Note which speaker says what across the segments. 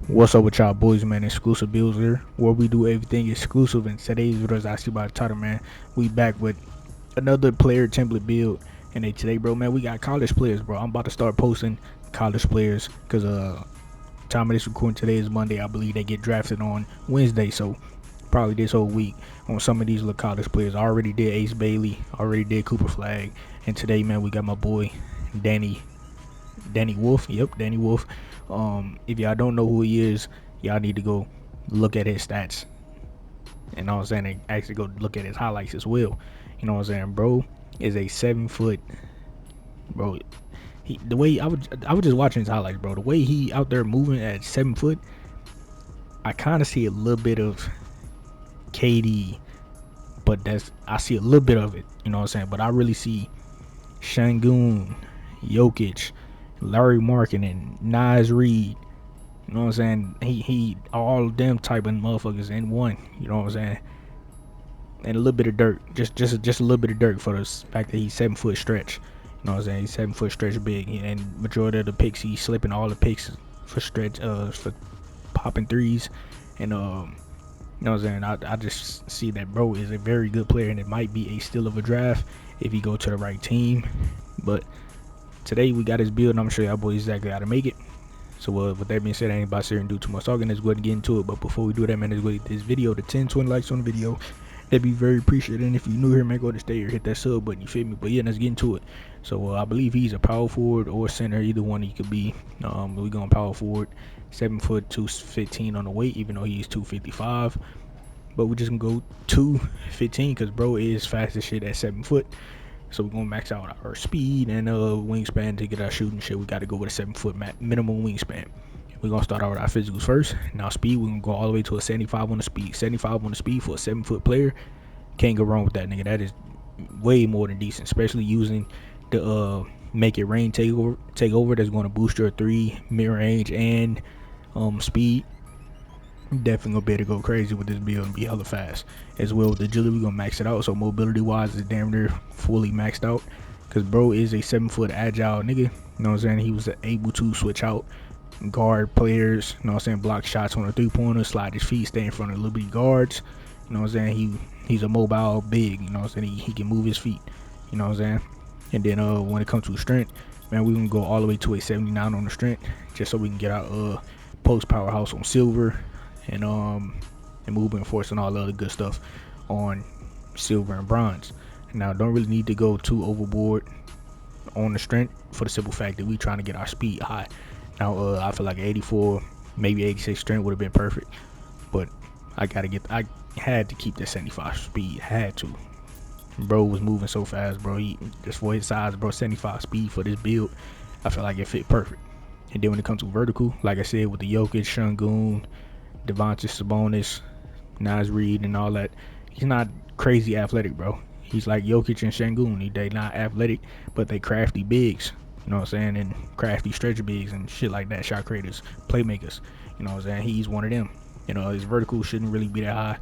Speaker 1: What's up with y'all boys, man? Exclusive Bills here, where we do everything exclusive. And today's video is actually about the title, man. We back with another player template build. And today, bro, man, we got college players, bro. I'm about to start posting college players because time of this recording today is Monday. I believe they get drafted on Wednesday, so probably this whole week on some of these little college players. I already did Ace Bailey, already did Cooper Flag, and today, man, we got my boy Danny Wolf. Yep, Danny Wolf. If y'all don't know who he is, y'all need to go look at his stats. And all I'm saying, and actually go look at his highlights as well. You know what I'm saying, bro? Is a 7 foot, bro. The way I was just watching his highlights, bro. The way he out there moving at 7 foot, I kind of see a little bit of KD, but I see a little bit of it. You know what I'm saying? But I really see Shangoon, Jokic, Larry Markkinen, Nas Reed. You know what I'm saying? He all them type of motherfuckers in one. You know what I'm saying? And a little bit of dirt, just a little bit of dirt for the fact that he's 7 foot stretch. You know what I'm saying? He's 7 foot stretch big, and majority of the picks he's slipping all the picks for stretch, for popping threes, and you know what I'm saying? I just see that bro is a very good player, and it might be a steal of a draft if he go to the right team. But today we got his build, and I'm sure y'all boys exactly how to make it. So with that being said, I ain't about to sit here and do too much talking. Let's go ahead and get into it. But before we do that, man, let's go get this video to 10-20 likes on the video. That'd be very appreciated. And if you're new here, man, go to stay here, hit that sub button, you feel me? But yeah, let's get into it. So I believe he's a power forward or center, either one he could be. We going power forward, 7 foot 215 on the weight, even though he's 255. But we just gonna go 215 because bro is fast as shit at 7 foot. So we're gonna max out our speed and wingspan to get our shooting shit. We gotta go with a 7 foot minimum wingspan. We're gonna start out with our physicals first. Now speed, we're gonna go all the way to a 75 on the speed. 75 on the speed for a 7 foot player. Can't go wrong with that, nigga. That is way more than decent, especially using the make it rain take over. That's gonna boost your 3 mid range and speed. Definitely gonna be able to go crazy with this build and be hella fast. As well with the agility, we're gonna max it out. So mobility wise, it's damn near fully maxed out. Cause bro is a 7 foot agile nigga. You know what I'm saying? He was able to switch out, guard players. You know what I'm saying? Block shots on a 3-pointer, slide his feet, stay in front of little bitty guards. You know what I'm saying? He's a mobile big. You know what I'm saying? He can move his feet. You know what I'm saying? And then when it comes to strength, man, we gonna go all the way to a 79 on the strength, just so we can get our post powerhouse on silver. And movement force and all the other good stuff on silver and bronze. Now don't really need to go too overboard on the strength for the simple fact that we trying to get our speed high. Now I feel like 84, maybe 86 strength would have been perfect, but I had to keep that 75 speed. Had to. Bro was moving so fast, bro. He just for his size, bro. 75 speed for this build, I feel like it fit perfect. And then when it comes to vertical, like I said, with the Jokic, Shangoon, Devontae Sabonis, Nas Reed, and all that, he's not crazy athletic, bro. He's like Jokic and Shangoon. They not athletic, but they crafty bigs. You know what I'm saying? And crafty stretcher bigs and shit like that. Shot creators, playmakers. You know what I'm saying? He's one of them. You know, his vertical shouldn't really be that high.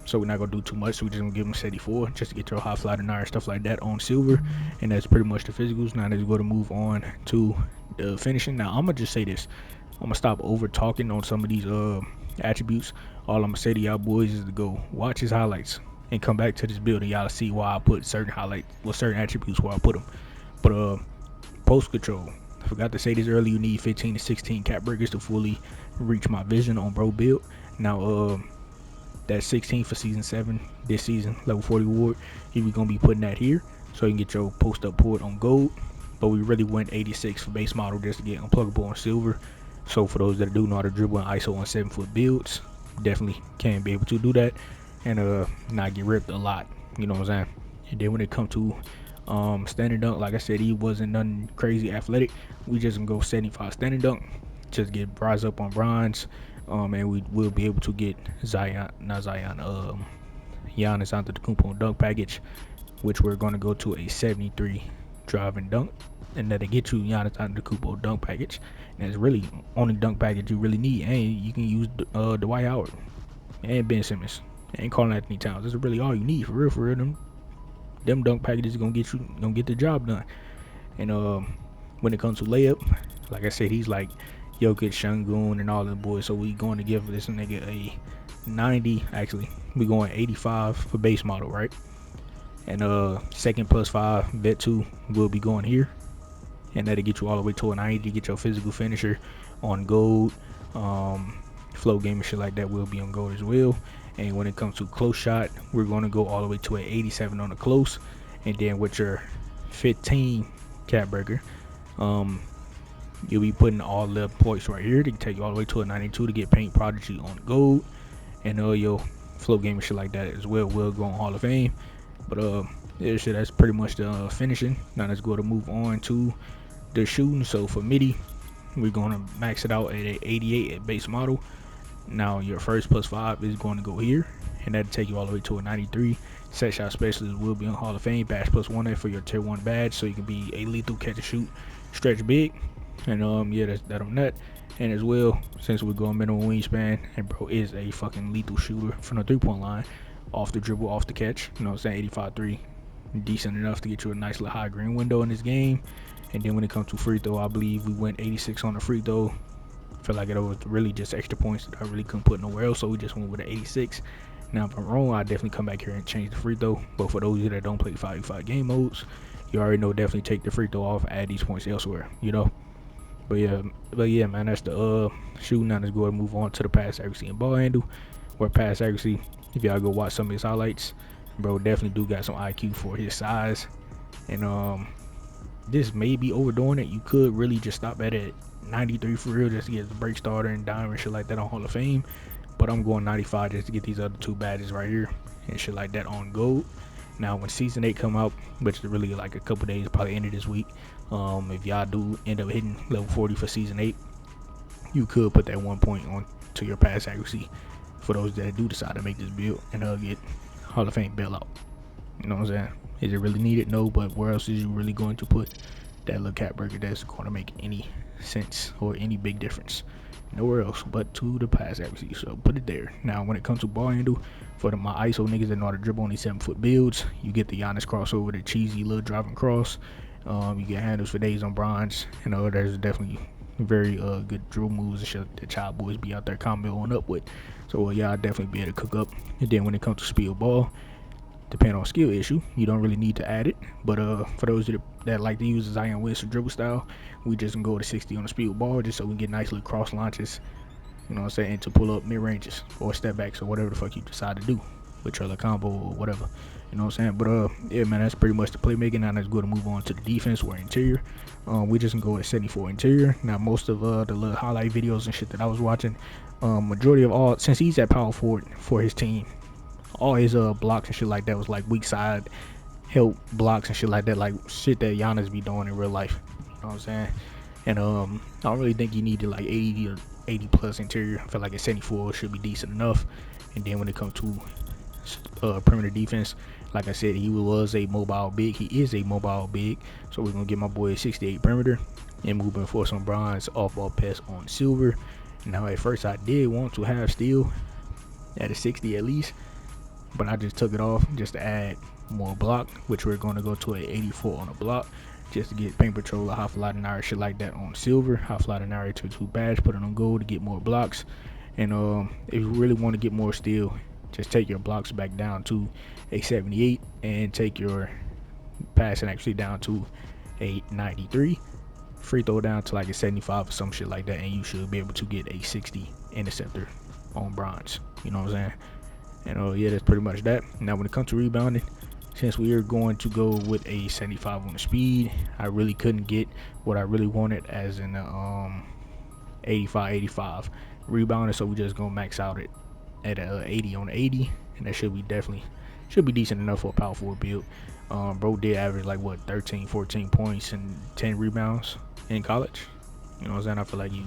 Speaker 1: So we're not gonna do too much. So we're just gonna give him 74 just to get your high fly and iron stuff like that on silver. And that's pretty much the physicals. Now let's go to move on to the finishing. Now I'm gonna just say this. I'm gonna stop over talking on some of these attributes. All I'm gonna say to y'all boys is to go watch his highlights and come back to this build, and y'all see why I put certain highlights, certain attributes where I put them. But post control, I forgot to say this earlier. You need 15 to 16 cap breakers to fully reach my vision on bro build. Now that's 16 for season 7 this season, level 40 reward. We're gonna be putting that here so you can get your post up port on gold. But we really went 86 for base model just to get unpluggable on silver. So for those that do know how to dribble and ISO on 7 foot builds, definitely can be able to do that and not get ripped a lot. You know what I'm saying? And then when it comes to standing dunk, like I said, he wasn't nothing crazy athletic. We just gonna go 75 standing dunk, just get rise up on bronze, and we will be able to get Giannis Antetokounmpo dunk package, which we're gonna go to a 73 drive and dunk. And that'll get you Giannis Antetokounmpo dunk package. And it's really only dunk package you really need. And you can use Dwight Howard and Ben Simmons and Karl Anthony Towns. That's really all you need for real. For real, them dunk packages gonna get the job done. And when it comes to layup, like I said, he's like Jokic, Shangun, and all the boys. So we going to give this nigga a 90. Actually, we going 85 for base model, right? And second plus 5 vet 2 will be going here, and that'll get you all the way to a 90 to get your physical finisher on gold. Flow game and shit like that will be on gold as well. And when it comes to close shot, we're going to go all the way to an 87 on the close. And then with your 15 cap breaker, you'll be putting all the points right here to take you all the way to a 92 to get paint prodigy on gold. And your flow game and shit like that as well will go on Hall of Fame. But yeah, shit, that's pretty much the finishing. Now let's go to move on to the shooting. So for midi, we're going to max it out at an 88 at base model. Now your first plus 5 is going to go here, and that'll take you all the way to a 93. Set shot specialist will be on Hall of Fame. Bash plus 1 for your tier 1 badge, so you can be a lethal catch and shoot, stretch big. And yeah, that's that on that. And as well, since we're going minimum wingspan, and bro is a fucking lethal shooter from the 3-point line, off the dribble, off the catch. You know what I'm saying? 85-3, decent enough to get you a nice little high green window in this game. And then when it comes to free throw, I believe we went 86 on the free throw. Feel like it was really just extra points that I really couldn't put nowhere else, so we just went with an 86. Now if I'm wrong, I definitely come back here and change the free throw. But for those of you that don't play 5v5 game modes, you already know, definitely take the free throw off, add these points elsewhere, you know. But yeah, man, that's the shooting. Now let's go and move on to the pass accuracy and ball handle. Where pass accuracy, if y'all go watch some of his highlights, bro definitely do got some IQ for his size. And this may be overdoing it. You could really just stop at it 93 for real, just to get the break starter and dime and shit like that on Hall of Fame. But I'm going 95 just to get these other 2 badges right here and shit like that on gold. Now when season 8 come out, which is really like a couple days, probably end of this week, if y'all do end up hitting level 40 for season 8, you could put that 1 point on to your pass accuracy for those that do decide to make this build and get Hall of Fame bailout. You know what I'm saying? Is it really needed? No, but where else is you really going to put that little cap breaker that's going to make any sense or any big difference? Nowhere else but to the pass accuracy, so put it there. Now when it comes to ball handle, for my ISO niggas that know how to dribble on these 7-foot builds, you get the Giannis crossover, the cheesy little driving cross. You get handles for days on bronze. You know, there's definitely very good dribble moves and shit that child boys be out there comboing up with. So yeah, I'll definitely be able to cook up. And then when it comes to speed ball, depending on skill issue, you don't really need to add it. But for those that like to use the Zion Williamson dribble style, we just can go to 60 on the speed ball just so we can get nice little cross launches, you know what I'm saying, to pull up mid ranges or step backs or whatever the fuck you decide to do with trailer combo or whatever, you know what I'm saying. But yeah, man, that's pretty much the playmaking. Now let's go to move on to the defense or interior. We just can go with 74 interior. Now most of the little highlight videos and shit that I was watching, majority of all, since he's at power forward for his team, all his blocks and shit like that was like weak side help blocks and shit like that, like shit that Giannis be doing in real life. You know what I'm saying? And I don't really think you needed like 80 or 80 plus interior. I feel like a 74 should be decent enough. And then when it comes to perimeter defense, like I said, he was a mobile big. He is a mobile big. So we're gonna get my boy a 68 perimeter and moving for some bronze off ball pass on silver. Now at first I did want to have steel at a 60 at least, but I just took it off just to add more block, which we're going to go to a 84 on a block just to get paint patrol, a high fly denier, shit like that on silver, high fly denier to 2 badge, put it on gold to get more blocks. And if you really want to get more steel, just take your blocks back down to a 78 and take your passing actually down to a 93, free throw down to like a 75 or some shit like that, and you should be able to get a 60 interceptor on bronze. You know what I'm saying? And yeah, that's pretty much that. Now when it comes to rebounding, since we are going to go with a 75 on the speed, I really couldn't get what I really wanted as in 85 rebounder, so we just gonna max out it at 80 on the 80, and that should be decent enough for a power forward build. Bro did average like what 13 14 points and 10 rebounds in college. You know what I'm saying? I feel like you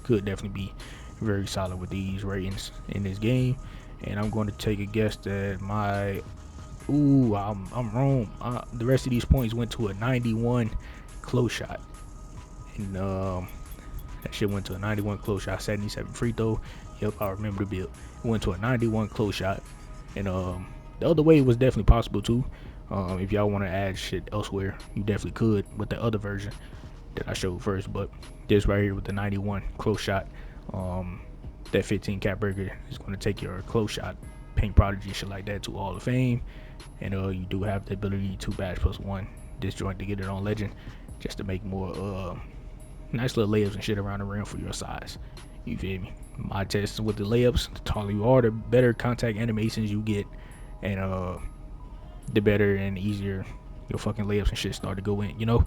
Speaker 1: could definitely be very solid with these ratings in this game. And I'm going to take a guess that my I'm wrong. The rest of these points went to a 91 close shot, and that shit went to a 91 close shot, 77 free throw. Yep, I remember the build. It went to a 91 close shot, and the other way was definitely possible too. If y'all want to add shit elsewhere, you definitely could with the other version. that I showed first. But this right here with the 91 close shot, that 15 cap breaker is going to take your close shot, paint prodigy, shit like that to Hall of Fame. And you do have the ability to badge +1 this joint to get it on legend, just to make more nice little layups and shit around the rim for your size. You feel me? My test with the layups, the taller you are, the better contact animations you get, and the better and easier your fucking layups and shit start to go in, you know?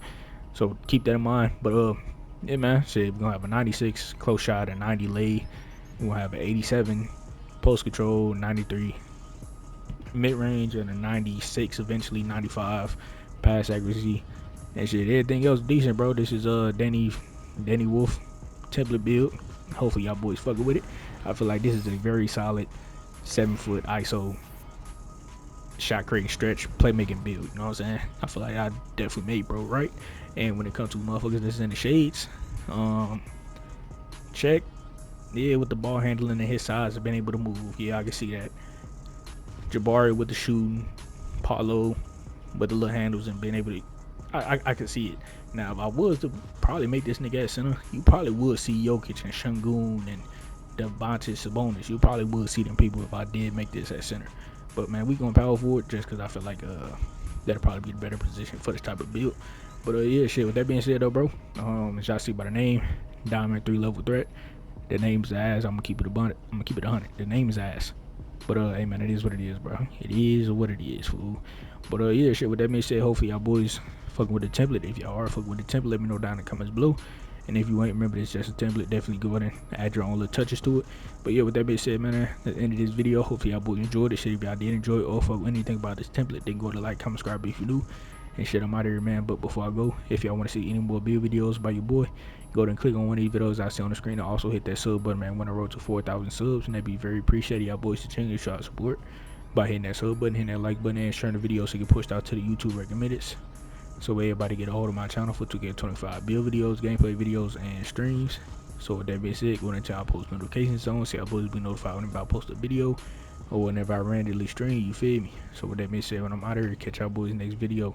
Speaker 1: So keep that in mind. But yeah, man, shit, we're gonna have a 96 close shot, a 90 lay, we're gonna have an 87 post control, 93 mid range, and a 96, eventually 95 pass accuracy and shit. Everything else decent, bro. This is Danny Wolf template build. Hopefully y'all boys fucking with it. I feel like this is a very solid 7-foot ISO shot creating stretch playmaking build. You know what I'm saying? I feel like I definitely made bro right. And when it comes to motherfuckers that's in the shades, check. Yeah, with the ball handling and his size, have been able to move. Yeah, I can see that. Jabari with the shooting, Paulo with the little handles and being able to. I can see it. Now, if I was to probably make this nigga at center, you probably would see Jokic and Şengün and Domantas Sabonis. You probably would see them people if I did make this at center. But man, we going power forward just because I feel like that'll probably be the better position for this type of build. But yeah, shit. With that being said, though, bro, as y'all see by the name, Diamond 3-level threat. The name's ass. I'm gonna keep it 100. The name is ass. But hey man, it is what it is, bro. It is what it is, fool. But yeah, shit. With that being said, hopefully y'all boys fucking with the template. If y'all are fucking with the template, let me know down in the comments below. And if you ain't, remember it's just a template. Definitely go ahead and add your own little touches to it. But yeah, with that being said, man, at the end of this video, hopefully y'all boys enjoyed it. Shit, if y'all did enjoy it or fuck with anything about this template, then go to like, comment, subscribe if you new. And shit, I'm out of here, man. But before I go, if y'all want to see any more build videos by your boy, go ahead and click on one of these videos I see on the screen, and also hit that sub button, man. When I road to 4,000 subs, and that'd be very appreciated. Y'all boys to continue to show out support by hitting that sub button, hitting that like button, and sharing the video so it get pushed out to the YouTube recommended. So everybody get a hold of my channel for 2K25 build videos, gameplay videos, and streams. So with that being said, go ahead and tell I post notifications on, so y'all boys be notified whenever I post a video or whenever I randomly stream. You feel me? So with that being said, when I'm out of here, catch y'all boys next video.